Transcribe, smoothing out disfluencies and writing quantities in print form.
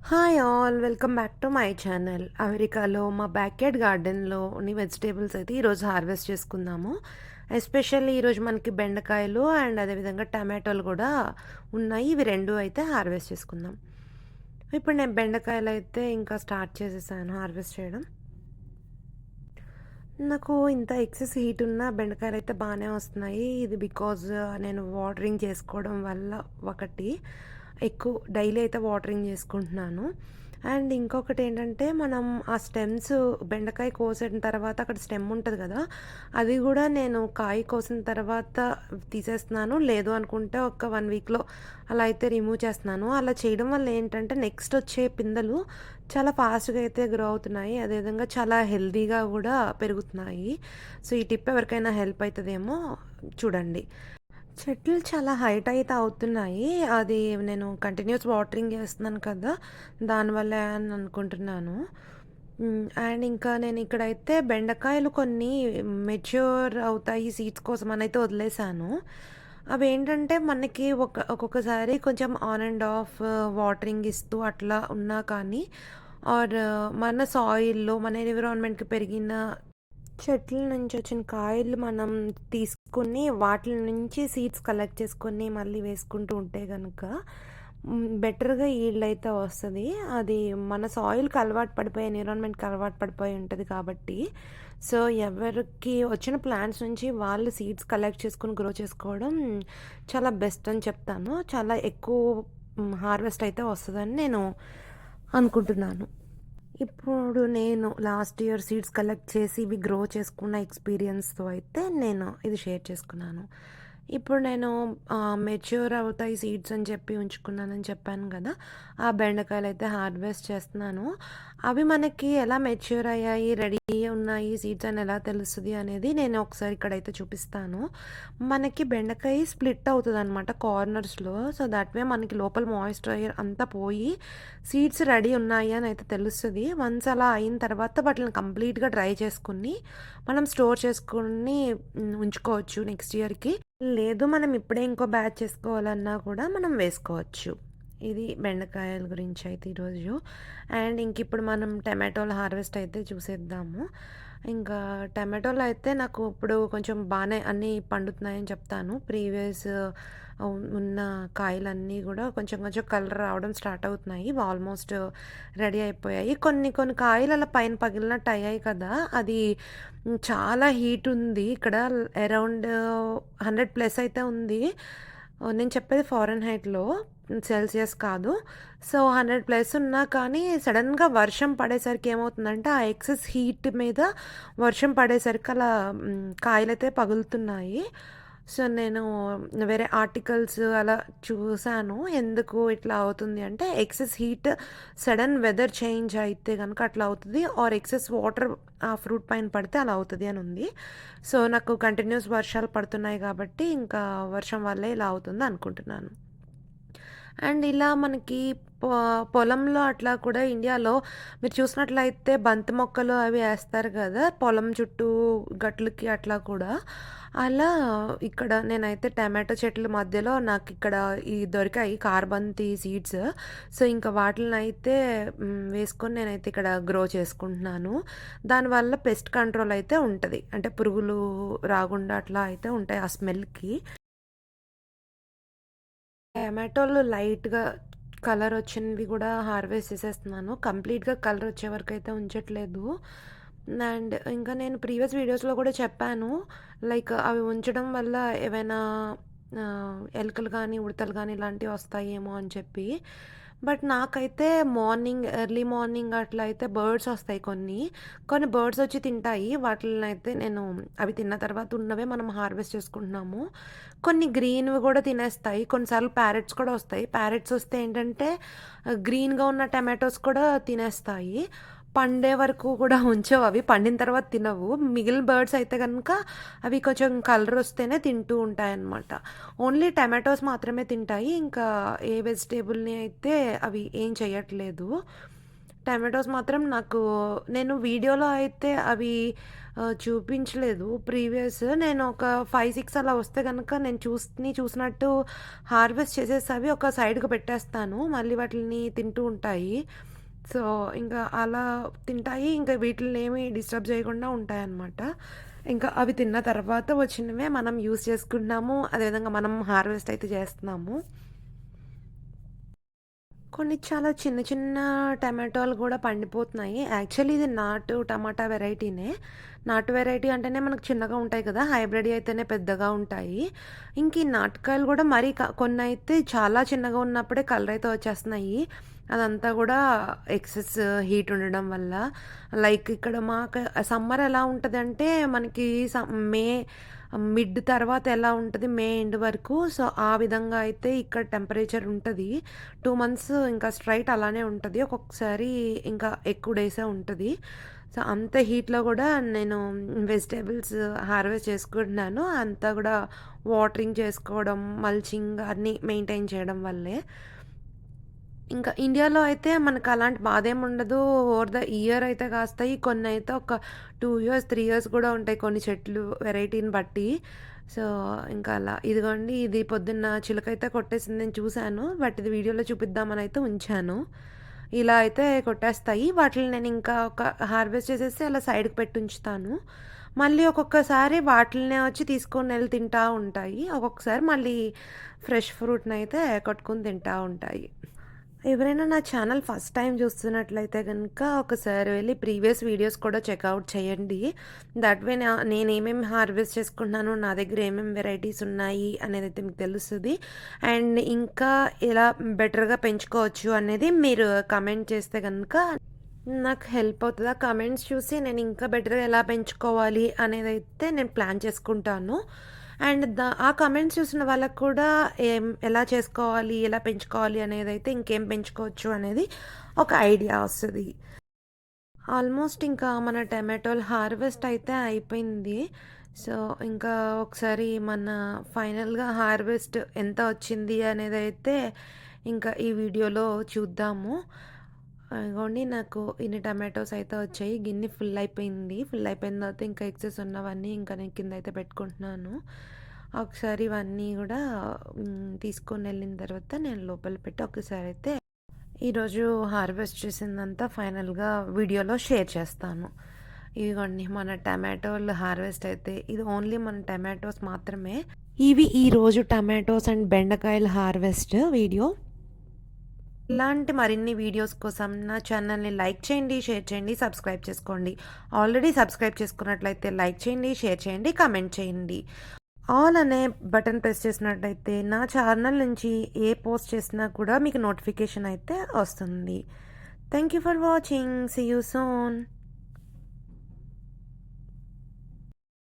Hi all welcome back to my channel. అమెరికాలో మా backyard గార్డెన్లోని vegetables అయితే ఈరోజు హార్వెస్ట్ చేసుకుందాము. ఎస్పెషల్లీ ఈరోజు మనకి బెండకాయలు అండ్ అదేవిధంగా టమాటోలు కూడా ఉన్నాయి. ఇవి రెండు అయితే హార్వెస్ట్ చేసుకుందాం. ఇప్పుడు నేను బెండకాయలు అయితే ఇంకా స్టార్ట్ చేసేసాను హార్వెస్ట్ చేయడం. నాకు ఇంత ఎక్సెస్ హీట్ ఉన్న బెండకాయలు అయితే బాగానే వస్తున్నాయి. ఇది బికాజ్ నేను వాటరింగ్ చేసుకోవడం వల్ల ఒకటి ఎక్కువ డైలీ అయితే వాటరింగ్ చేసుకుంటున్నాను. అండ్ ఇంకొకటి ఏంటంటే మనం ఆ స్టెమ్స్ బెండకాయ కోసిన తర్వాత అక్కడ స్టెమ్ ఉంటుంది కదా, అది కూడా నేను కాయ కోసిన తర్వాత తీసేస్తున్నాను. లేదు అనుకుంటే ఒక 1 వీక్లో అలా అయితే రిమూవ్ చేస్తున్నాను. అలా చేయడం వల్ల ఏంటంటే నెక్స్ట్ వచ్చే పిందెలు చాలా ఫాస్ట్గా అయితే గ్రో అవుతున్నాయి. అదేవిధంగా చాలా హెల్తీగా కూడా పెరుగుతున్నాయి. సో ఈ టిప్ ఎవరికైనా హెల్ప్ అవుతుందేమో చూడండి. చెట్లు చాలా హైట్ అయితే అవుతున్నాయి. అది నేను కంటిన్యూస్ వాటరింగ్ చేస్తున్నాను కదా, దానివల్లే అని అనుకుంటున్నాను. అండ్ ఇంకా నేను ఇక్కడైతే బెండకాయలు కొన్ని మెచ్యూర్ అవుతాయి సీడ్స్ కోసం అని అయితే వదిలేసాను. అవేంటంటే మనకి ఒక్కొక్కసారి కొంచెం ఆన్ అండ్ ఆఫ్ వాటరింగ్ ఇస్తూ అట్లా ఉన్నా కానీ ఆర్ మన సాయిల్‌లో మన ఎన్విరాన్మెంట్‌కి పెరిగిన చెట్ల నుంచి వచ్చిన కాయలు మనం తీసుకొని వాటిల నుంచి సీడ్స్ కలెక్ట్ చేసుకొని మళ్ళీ వేసుకుంటూ ఉంటే గనుక బెటర్‌గా ఈల్డ్ అయితే వస్తది. అది మన సాయిల్‌కి అలవాటు పడిపోయి, ఎన్విరాన్మెంట్‌కి అలవాటు పడిపోయి ఉంటది కాబట్టి, సో ఎవరికి వచ్చిన ప్లాంట్స్ నుంచి వాళ్ళు సీడ్స్ కలెక్ట్ చేసుకొని గ్రో చేసుకోవడం చాలా బెస్ట్ అని చెప్తాను. చాలా ఎక్కువ హార్వెస్ట్ అయితే వస్తదని నేను అనుకుంటున్నాను. ఇప్పుడు నేను లాస్ట్ ఇయర్ సీడ్స్ కలెక్ట్ చేసి ఇవి గ్రో చేసుకున్న ఎక్స్పీరియన్స్‌తో అయితే నేను ఇది షేర్ చేసుకున్నాను. ఇప్పుడు నేను మెచ్యూర్ అవుతాయి సీడ్స్ అని చెప్పి ఉంచుకున్నానని చెప్పాను కదా, ఆ బెండకాయలయితే హార్వెస్ట్ చేస్తున్నాను. అవి మనకి ఎలా మెచ్యూర్ అయ్యాయి, రెడీ ఉన్నాయి సీడ్స్ అని ఎలా తెలుస్తది అనేది నేను ఒకసారి ఇక్కడైతే చూపిస్తాను. మనకి బెండకాయ స్ప్లిట్ అవుతదనమాట కార్నర్స్‌లో. సో, దట్ వే మనకి లోపల మాయిశ్చర్ అంతా పోయి సీడ్స్ రెడీ ఉన్నాయి అని అయితే తెలుస్తది. వన్స్ అలా అయిన తర్వాత వాటిని కంప్లీట్‌గా డ్రై చేసుకొని మనం స్టోర్ చేసుకొని ఉంచుకోవచ్చు నెక్స్ట్ ఇయర్‌కి. లేదు మనం ఇప్పుడే ఇంకో బ్యాచ్ చేసుకోవాలన్నా కూడా మనం వేసుకోవచ్చు. ఇది బెండకాయల గురించి అయితే ఈరోజు. అండ్ ఇంకిప్పుడు మనం టమాటోల హార్వెస్ట్ అయితే చూసేద్దాము. ఇంకా టమాటోలు అయితే నాకు ఇప్పుడు కొంచెం బాగానే అన్నీ పండుతున్నాయని చెప్తాను. ప్రీవియస్ ఉన్న కాయలన్నీ కూడా కొంచెం కొంచెం కలర్ రావడం స్టార్ట్ అవుతున్నాయి. ఆల్మోస్ట్ రెడీ అయిపోయాయి. కొన్ని కొన్ని కాయలు అలా పైన పగిలినట్టు అయ్యాయి కదా, అది చాలా హీట్ ఉంది ఇక్కడ. అరౌండ్ 100+ అయితే ఉంది. నేను చెప్పేది ఫారెన్‌హీట్‌లో, సెల్సియస్ కాదు. సో 100+ ఉన్నా కానీ సడన్‌గా వర్షం పడేసరికి ఏమవుతుందంటే ఆ ఎక్సెస్ హీట్ మీద వర్షం పడేసరికి అలా కాయలైతే పగులుతున్నాయి. సో నేను వేరే ఆర్టికల్స్ అలా చూసాను. ఎందుకు ఇట్లా అవుతుంది అంటే excess heat sudden weather change అయితే గనుక అట్లా అవుతది. ఆర్ ఎక్సెస్ వాటర్ ఆ ఫ్రూట్ పైన పడితే అలా అవుతది అని ఉంది. సో నాకు కంటిన్యూస్ వర్షాలు పడుతున్నాయి కాబట్టి ఇంకా వర్షం వల్లే ఇలా అవుతుంది అనుకుంటున్నాను. అండ్ ఇలా మనకి పొ పొలంలో అట్లా కూడా ఇండియాలో మీరు చూసినట్లయితే బంతి మొక్కలు అవి ఏస్తారు గదా, పొలం చుట్టూ గట్లకి అట్లా కూడా. అలా ఇక్కడ నేనైతే టమాటో చెట్ల మధ్యలో నాకిక్కడ ఈ దొరికాయి కార్బంతి సీడ్స్. సో, ఇంకా వాటిలనైతే వేసుకొని నేనైతే ఇక్కడ గ్రో చేసుకుంటున్నాను. దానివల్ల పెస్ట్ కంట్రోల్ అయితే ఉంటది. అంటే పురుగులు రాకుండా అట్లా అయితే ఉంటాయి ఆ స్మెల్‌కి. టమాటోలు లైట్‌గా కలరొచ్చినవి గూడా హార్వెస్ట్ చేసేస్తున్నాను. కంప్లీట్‌గా కలరొచ్చే వరకైతే ఉంచట్లేదు. అండ్ ఇంకా నేను ప్రీవియస్ వీడియోస్‌లో గూడా చెప్పాను. లైక్ అవి ఉంచడం వల్ల ఏవైనా ఎలుకలు గానీ, ఉడతలు గానీ ఇలాంటివి వస్తాయేమో అని చెప్పి. బట్ నాకైతే ఎర్లీ మార్నింగ్ అట్లా అయితే బర్డ్స్ వస్తాయి కొన్ని. కొన్ని బర్డ్స్ వచ్చి తింటాయి. వాటిలనైతే నేను అవి తిన్న తర్వాత ఉన్నవే మనం హార్వెస్ట్ చేసుకుంటున్నాము. కొన్ని గ్రీన్‌వి గూడా తినేస్తాయి. కొన్నిసార్లు ప్యారట్స్ కూడా వస్తాయి. ప్యారట్స్ వస్తే ఏంటంటే గ్రీన్‌గా ఉన్న టమాటోస్ కూడా తినేస్తాయి. పండే వరకు కూడా ఉంచవు అవి. పండిన తర్వాత తినవు. మిగిలిన బర్డ్స్ అయితే గనుక అవి కొంచెం కలర్ వస్తేనే తింటూ ఉంటాయన్నమాట. ఓన్లీ టమాటోస్ మాత్రమే తింటాయి. ఇంకా ఏ వెజిటేబుల్‌ని అయితే అవి ఏం చేయట్లేదు. టమాటోస్ మాత్రం నేను వీడియోలో అయితే అవి చూపించలేదు ప్రీవియస్. నేను ఒక 5, 6 అలా వస్తే గనక నేను చూసినట్టు హార్వెస్ట్ చేసేసి అవి ఒక సైడ్‌కి పెట్టేస్తాను. మళ్ళీ వాటిల్ని తింటూ ఉంటాయి. సో, ఇంకా అలా తింటాయి. ఇంకా వీటిల్నేమి డిస్టర్బ్ చేయకుండా ఉంటాయన్నమాట. ఇంకా అవి తిన్న తర్వాత వచ్చినవే మనం యూజ్ చేసుకుంటున్నాము. అదేవిధంగా మనం హార్వెస్ట్ అయితే చేస్తున్నాము. కొన్ని చాలా చిన్న చిన్న టమాటోలు గూడా పండిపోతున్నాయి. యాక్చువల్లీ ఇది నాటు టమాటా వెరైటీనే. నాటు వెరైటీ అంటేనే మనకు చిన్నగా ఉంటాయి కదా! హైబ్రిడ్ అయితేనే పెద్దగా ఉంటాయి. ఇంక ఈ నాటుకాయలు గూడా మరీ కొన్నైతే చాలా చిన్నగా ఉన్నప్పుడే కలర్ అయితే వచ్చేస్తున్నాయి. అదంతా గూడా ఎక్సెస్ హీట్ ఉండడం వల్ల. లైక్ ఇక్కడ మాకు సమ్మర్ ఎలా ఉంటదంటే మనకి మే మిడ్ తర్వాత ఎలా ఉంటది, మే ఎండ్ వరకు. సో, ఆ విధంగా అయితే ఇక్కడ టెంపరేచర్ ఉంటది. 2 మంత్స్ ఇంకా స్ట్రెయిట్ అలానే ఉంటది. ఒక్కొక్కసారి ఇంకా ఎక్కువ డేసే ఉంటది. సో, అంత హీట్‌లో గూడా నేను వెజిటబుల్స్ హార్వెస్ట్ చేసుకుంటున్నాను. అంతా గూడా వాటరింగ్ చేసుకోవడం, మల్చింగ్ అన్నీ మెయింటైన్ చేయడం వల్లే. ఇంకా ఇండియాలో అయితే మనకలాంటి బాధేముండదు. ఓవర్ ద ఇయర్ అయితే కాస్తాయి. కొన్నయితే ఒక 2 ఇయర్స్, 3 ఇయర్స్ కూడా ఉంటాయి కొన్ని చెట్లు వెరైటీని బట్టి. సో, ఇంకా అలా. ఇదిగోండి ఇది పొద్దున్న చిలుకైతే కొట్టేసింది నేను చూసాను. బట్ ఇది వీడియోలో చూపిద్దామనయితే ఉంచాను. ఇలా అయితే కొట్టేస్తాయి. వాటిల్ని నేనింకా ఒక హార్వెస్ట్ చేసేసి అలా సైడ్‌కి పెట్టుంచుతాను. మళ్ళీ ఒక్కొక్కసారి వాటిల్నే వచ్చి తీసుకొనెళ్ళి తింటా ఉంటాయి. ఒక్కొక్కసారి మళ్ళీ ఫ్రెష్ ఫ్రూట్‌నయితే కొట్టుకొని తింటా ఉంటాయి. ఎవరైనా నా ఛానల్ ఫస్ట్ టైం చూస్తున్నట్లయితే గనుక ఒకసారి వెళ్లి ప్రీవియస్ వీడియోస్ కూడా చెక్‌ఔట్ చేయండి. దట్ వే నేనేమేమి హార్వెస్ట్ చేసుకుంటున్నాను, నా దగ్గర ఏమేమి వెరైటీస్ ఉన్నాయి అనేదైతే మీకు తెలుస్తది. అండ్ ఇంకా ఎలా బెటర్‌గా పెంచుకోవచ్చు అనేది మీరు కమెంట్ చేస్తే గనుక నాకు హెల్ప్ అవుతది. ఆ కమెంట్స్ చూసి నేను ఇంకా బెటర్‌గా ఎలా పెంచుకోవాలి అనేదైతే నేను ప్లాన్ చేసుకుంటాను. అండ్ ఆ కమెంట్స్ చూసిన వాళ్ళకి కూడా ఎలా చేసుకోవాలి, ఎలా పెంచుకోవాలి అనేదైతే ఇంకేం పెంచుకోవచ్చు అనేది ఒక ఐడియా వస్తది. ఆల్మోస్ట్ ఇంకా మన టమాటోలు హార్వెస్ట్ అయితే అయిపోయింది. సో, ఇంకా ఒకసారి మన ఫైనల్‌గా హార్వెస్ట్ ఎంత వచ్చింది అనేదైతే ఇంకా ఈ వీడియోలో చూద్దాము. ఇగోండి నాకు ఇన్ని టమాటోస్ అయితే వచ్చాయి. గిన్నె ఫుల్ అయిపోయింది. ఫుల్ అయిపోయిన తర్వాత ఇంకా ఎక్సెస్ ఉన్నవన్నీ ఇంకా నేను కిందయితే పెట్టుకుంటున్నాను. ఒకసారి ఇవన్నీ గూడా తీసుకొనెళ్ళిన తర్వాత నేను లోపల పెట్టి ఒకసారి అయితే ఈరోజు హార్వెస్ట్ చేసిందంతా ఫైనల్‌గా వీడియోలో షేర్ చేస్తాను. ఇదిగోండి మన టమాటోలు హార్వెస్ట్ అయితే ఇది ఓన్లీ మన టమాటోస్ మాత్రమే. ఇవి ఈరోజు టమాటోస్ అండ్ బెండకాయల హార్వెస్ట్ వీడియో. ఇలాంటి మరిన్ని వీడియోస్ కోసం నా ఛానల్‌ని లైక్ చేయండి, షేర్ చేయండి, సబ్స్క్రైబ్ చేసుకోండి. ఆల్రెడీ సబ్స్క్రైబ్ చేసుకున్నట్లయితే లైక్ చేయండి, షేర్ చేయండి, కామెంట్ చేయండి. ఆల్ అనే బటన్ ప్రెస్ చేసినట్టయితే నా ఛానల్ నుంచి ఏ పోస్ట్ చేసినా కూడా మీకు నోటిఫికేషన్ అయితే వస్తుంది. Thank you for watching. See you soon.